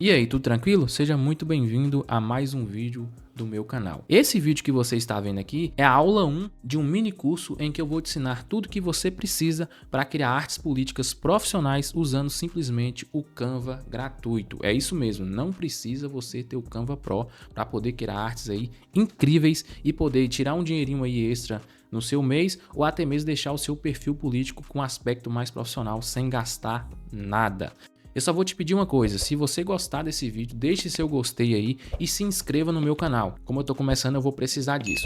E aí, tudo tranquilo? Seja muito bem-vindo a mais um vídeo do meu canal. Esse vídeo que você está vendo aqui é a aula 1 de um mini curso em que eu vou te ensinar tudo que você precisa para criar artes políticas profissionais usando simplesmente o Canva gratuito. É isso mesmo, não precisa você ter o Canva Pro para poder criar artes aí incríveis e poder tirar um dinheirinho aí extra no seu mês ou até mesmo deixar o seu perfil político com um aspecto mais profissional sem gastar nada. Eu só vou te pedir uma coisa, se você gostar desse vídeo, deixe seu gostei aí e se inscreva no meu canal. Como eu tô começando, eu vou precisar disso.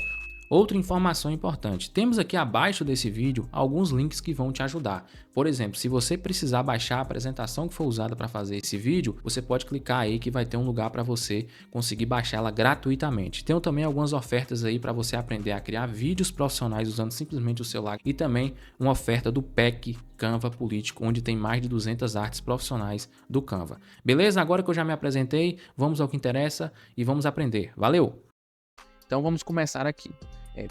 Outra informação importante, temos aqui abaixo desse vídeo alguns links que vão te ajudar. Por exemplo, se você precisar baixar a apresentação que foi usada para fazer esse vídeo, você pode clicar aí que vai ter um lugar para você conseguir baixar ela gratuitamente. Tenho também algumas ofertas aí para você aprender a criar vídeos profissionais usando simplesmente o celular e também uma oferta do PEC Canva Político, onde tem mais de 200 artes profissionais do Canva. Beleza? Agora que eu já me apresentei, vamos ao que interessa e vamos aprender. Valeu! Então vamos começar aqui.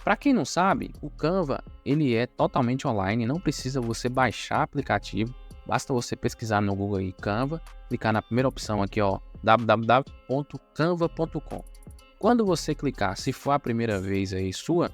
Para quem não sabe, o Canva ele é totalmente online, não precisa você baixar o aplicativo, basta você pesquisar no Google aí Canva, clicar na primeira opção aqui, ó, www.canva.com. Quando você clicar, se for a primeira vez aí sua,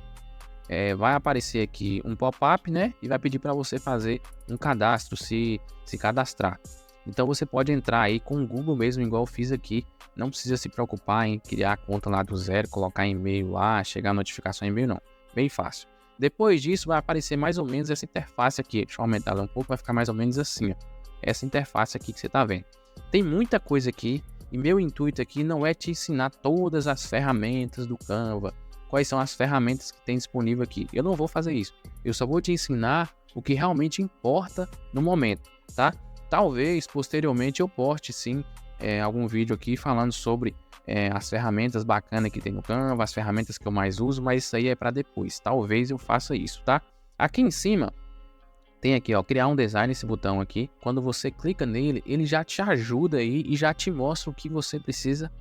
vai aparecer aqui um pop-up, né? E vai pedir para você fazer um cadastro, se cadastrar. Então você pode entrar aí com o Google mesmo, igual eu fiz aqui. Não precisa se preocupar em criar a conta lá do zero, colocar e-mail lá, chegar a notificação em e-mail, não. Bem fácil. Depois disso vai aparecer mais ou menos essa interface aqui. Deixa eu aumentar ela um pouco, vai ficar mais ou menos assim, ó. Essa interface aqui que você está vendo. Tem muita coisa aqui e meu intuito aqui não é te ensinar todas as ferramentas do Canva, quais são as ferramentas que tem disponível aqui. Eu não vou fazer isso. Eu só vou te ensinar o que realmente importa no momento, tá? Talvez, posteriormente, eu poste, sim, algum vídeo aqui falando sobre as ferramentas bacanas que tem no Canva, as ferramentas que eu mais uso, mas isso aí é para depois. Talvez eu faça isso, tá? Aqui em cima, tem aqui, ó, criar um design, esse botão aqui. Quando você clica nele, ele já te ajuda aí e já te mostra o que você precisa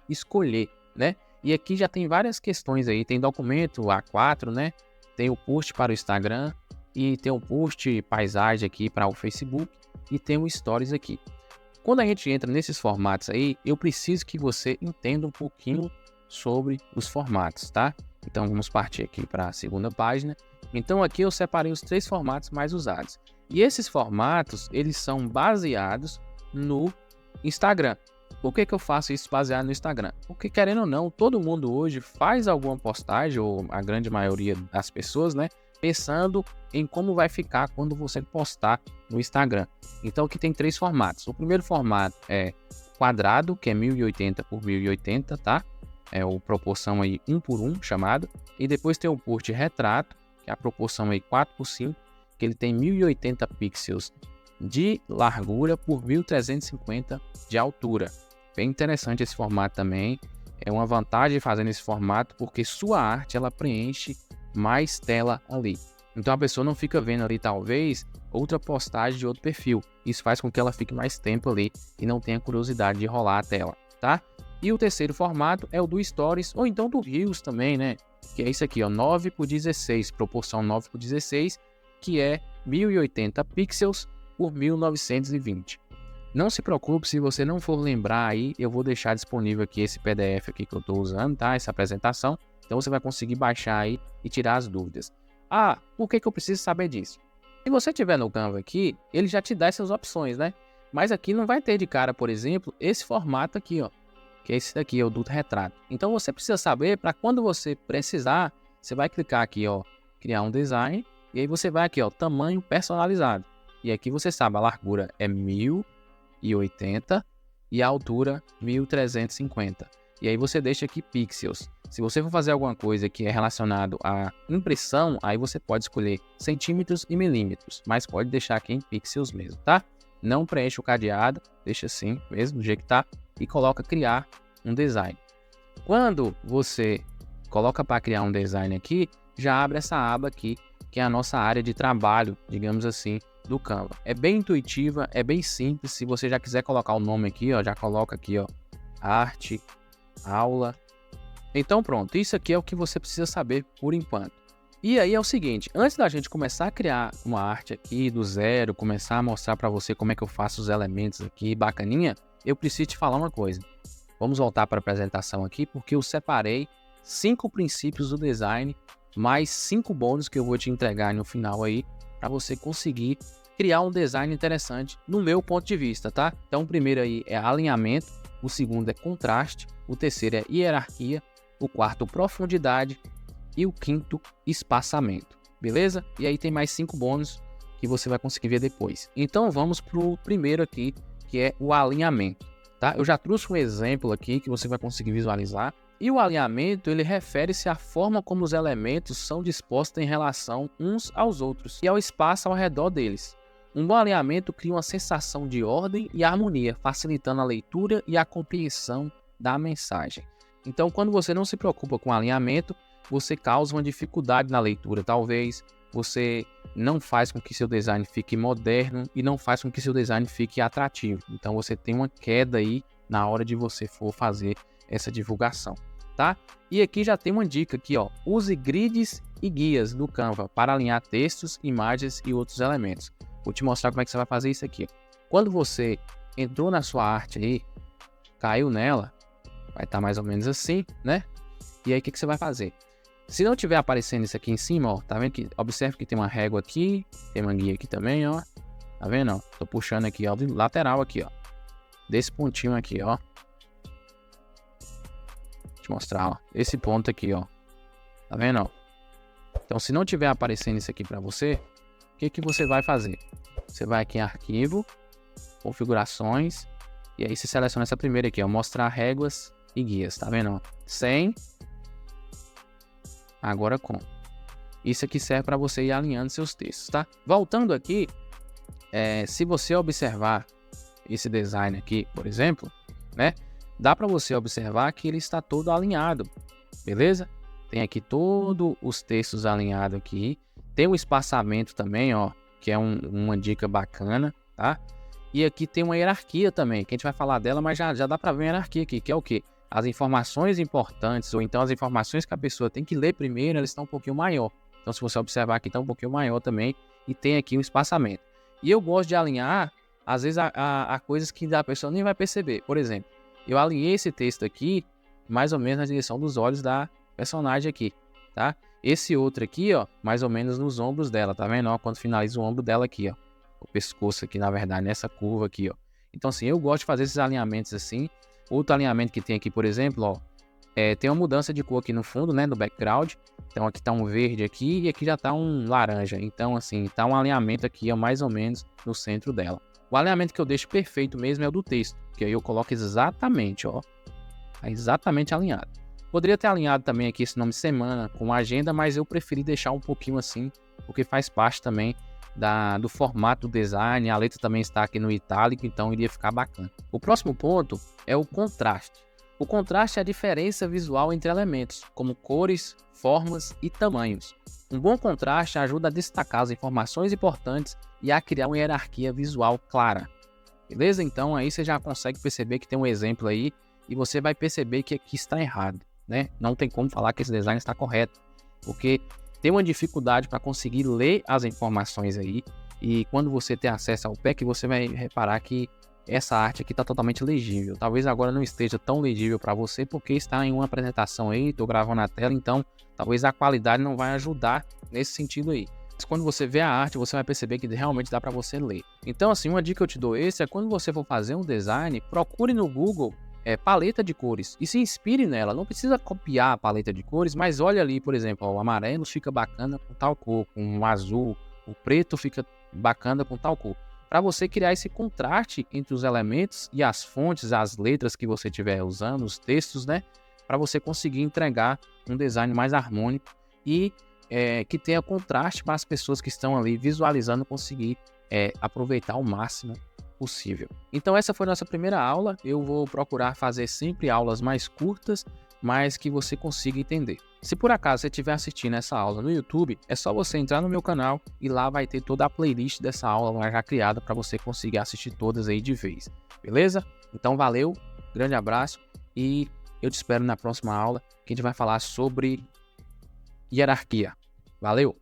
escolher, né? E aqui já tem várias questões aí, tem documento A4, né? Tem o post para o Instagram e tem o post paisagem aqui para o Facebook e tem o Stories aqui. Quando a gente entra nesses formatos aí, eu preciso que você entenda um pouquinho sobre os formatos, tá? Então vamos partir aqui para a segunda página. Então aqui eu separei os 3 formatos mais usados. E esses formatos, eles são baseados no Instagram. Por que eu faço isso baseado no Instagram? Porque, querendo ou não, todo mundo hoje faz alguma postagem, ou a grande maioria das pessoas, né? Pensando em como vai ficar quando você postar no Instagram. Então, aqui tem 3 formatos. O primeiro formato é quadrado, que é 1080 por 1080, tá? É a proporção aí 1 por 1, chamado. E depois tem o post retrato, que é a proporção aí 4 por 5, que ele tem 1080 pixels de largura por 1350 de altura. Bem interessante esse formato também. É uma vantagem fazendo esse formato porque sua arte ela preenche mais tela ali. Então a pessoa não fica vendo ali talvez outra postagem de outro perfil. Isso faz com que ela fique mais tempo ali e não tenha curiosidade de rolar a tela, tá? E o terceiro formato é o do Stories ou então do Reels também, né? Que é isso aqui, ó, 9 por 16, proporção 9 por 16, que é 1080 pixels por 1920. Não se preocupe, se você não for lembrar aí, eu vou deixar disponível aqui esse PDF aqui que eu estou usando, tá? Essa apresentação. Então você vai conseguir baixar aí e tirar as dúvidas. Ah, por que eu preciso saber disso? Se você tiver no Canva aqui, ele já te dá essas opções, né? Mas aqui não vai ter de cara, por exemplo, esse formato aqui, ó. Que é esse daqui, é o do retrato. Então você precisa saber para quando você precisar, você vai clicar aqui, ó, criar um design. E aí você vai aqui, ó, tamanho personalizado. E aqui você sabe, a largura é 1080 e a altura 1350. E aí você deixa aqui pixels. Se você for fazer alguma coisa que é relacionado à impressão, aí você pode escolher centímetros e milímetros, mas pode deixar aqui em pixels mesmo, tá? Não preenche o cadeado, deixa assim mesmo, do jeito que tá, e coloca criar um design. Quando você coloca para criar um design aqui, já abre essa aba aqui, que é a nossa área de trabalho, digamos assim, do Canva. É bem intuitiva, é bem simples. Se você já quiser colocar o nome aqui, ó, já coloca aqui, ó, arte, aula. Então pronto, isso aqui é o que você precisa saber por enquanto. E aí é o seguinte, antes da gente começar a criar uma arte aqui do zero, começar a mostrar para você como é que eu faço os elementos aqui, bacaninha, eu preciso te falar uma coisa. Vamos voltar para a apresentação aqui, porque eu separei 5 princípios do design, mais 5 bônus que eu vou te entregar no final aí, para você conseguir criar um design interessante no meu ponto de vista, tá? Então o primeiro aí é alinhamento, o segundo é contraste, o terceiro é hierarquia, o quarto profundidade e o quinto espaçamento, beleza? E aí tem mais 5 bônus que você vai conseguir ver depois. Então vamos para o primeiro aqui, que é o alinhamento, tá? Eu já trouxe um exemplo aqui que você vai conseguir visualizar. E o alinhamento, ele refere-se à forma como os elementos são dispostos em relação uns aos outros e ao espaço ao redor deles. Um bom alinhamento cria uma sensação de ordem e harmonia, facilitando a leitura e a compreensão da mensagem. Então, quando você não se preocupa com alinhamento, você causa uma dificuldade na leitura. Talvez você não faz com que seu design fique moderno e não faz com que seu design fique atrativo. Então, você tem uma queda aí na hora de você for fazer essa divulgação, tá? E aqui já tem uma dica aqui, ó. Use grids e guias do Canva para alinhar textos, imagens e outros elementos. Vou te mostrar como é que você vai fazer isso aqui. Quando você entrou na sua arte aí, caiu nela, vai estar mais ou menos assim, né? E aí o que você vai fazer? Se não tiver aparecendo isso aqui em cima, ó, tá vendo que observe que tem uma régua aqui, tem uma guia aqui também, ó. Tá vendo, ó? Tô puxando aqui, ó, do lateral aqui, ó. Desse pontinho aqui, ó. Vou te mostrar, ó. Esse ponto aqui, ó. Tá vendo, ó? Então, se não tiver aparecendo isso aqui para você, o que você vai fazer? Você vai aqui em arquivo, configurações, e aí você seleciona essa primeira aqui, ó, mostrar réguas e guias, tá vendo? Ó? Sem, agora com. Isso aqui serve para você ir alinhando seus textos, tá? Voltando aqui, se você observar esse design aqui, por exemplo, né? Dá para você observar que ele está todo alinhado, beleza? Tem aqui todos os textos alinhados aqui. Tem o espaçamento também, ó, que é uma dica bacana, tá? E aqui tem uma hierarquia também, que a gente vai falar dela, mas já dá para ver a hierarquia aqui, que é o quê? As informações importantes, ou então as informações que a pessoa tem que ler primeiro, elas estão um pouquinho maior. Então, se você observar aqui, está um pouquinho maior também, e tem aqui um espaçamento. E eu gosto de alinhar, às vezes, a coisas que a pessoa nem vai perceber. Por exemplo, eu alinhei esse texto aqui, mais ou menos na direção dos olhos da personagem aqui, tá? Esse outro aqui, ó, mais ou menos nos ombros dela, tá vendo? Ó, quando finaliza o ombro dela aqui, ó. O pescoço aqui, na verdade, nessa curva aqui, ó. Então, assim, eu gosto de fazer esses alinhamentos assim. Outro alinhamento que tem aqui, por exemplo, ó, tem uma mudança de cor aqui no fundo, né, no background. Então, aqui tá um verde aqui e aqui já tá um laranja. Então, assim, tá um alinhamento aqui, ó, mais ou menos no centro dela. O alinhamento que eu deixo perfeito mesmo é o do texto, que aí eu coloco exatamente, ó, exatamente alinhado. Poderia ter alinhado também aqui esse nome semana com a agenda, mas eu preferi deixar um pouquinho assim, porque faz parte também do formato do design. A letra também está aqui no itálico, então iria ficar bacana. O próximo ponto é o contraste. O contraste é a diferença visual entre elementos, como cores, formas e tamanhos. Um bom contraste ajuda a destacar as informações importantes e a criar uma hierarquia visual clara. Beleza? Então aí você já consegue perceber que tem um exemplo aí e você vai perceber que aqui está errado, né? Não tem como falar que esse design está correto, porque tem uma dificuldade para conseguir ler as informações aí, e quando você tem acesso ao pack, você vai reparar que essa arte aqui está totalmente legível. Talvez agora não esteja tão legível para você, porque está em uma apresentação aí, estou gravando na tela, então talvez a qualidade não vai ajudar nesse sentido aí. Mas quando você vê a arte, você vai perceber que realmente dá para você ler. Então, assim, uma dica que eu te dou é quando você for fazer um design, procure no Google paleta de cores e se inspire nela. Não precisa copiar a paleta de cores, mas olha ali, por exemplo, ó, o amarelo fica bacana com tal cor, com o azul, o preto fica bacana com tal cor. Para você criar esse contraste entre os elementos e as fontes, as letras que você estiver usando, os textos, né? Para você conseguir entregar um design mais harmônico e que tenha contraste para as pessoas que estão ali visualizando conseguir aproveitar o máximo possível. Então essa foi a nossa primeira aula. Eu vou procurar fazer sempre aulas mais curtas, mas que você consiga entender. Se por acaso você estiver assistindo essa aula no YouTube, é só você entrar no meu canal e lá vai ter toda a playlist dessa aula já criada para você conseguir assistir todas aí de vez. Beleza? Então valeu, grande abraço e eu te espero na próxima aula que a gente vai falar sobre hierarquia. Valeu!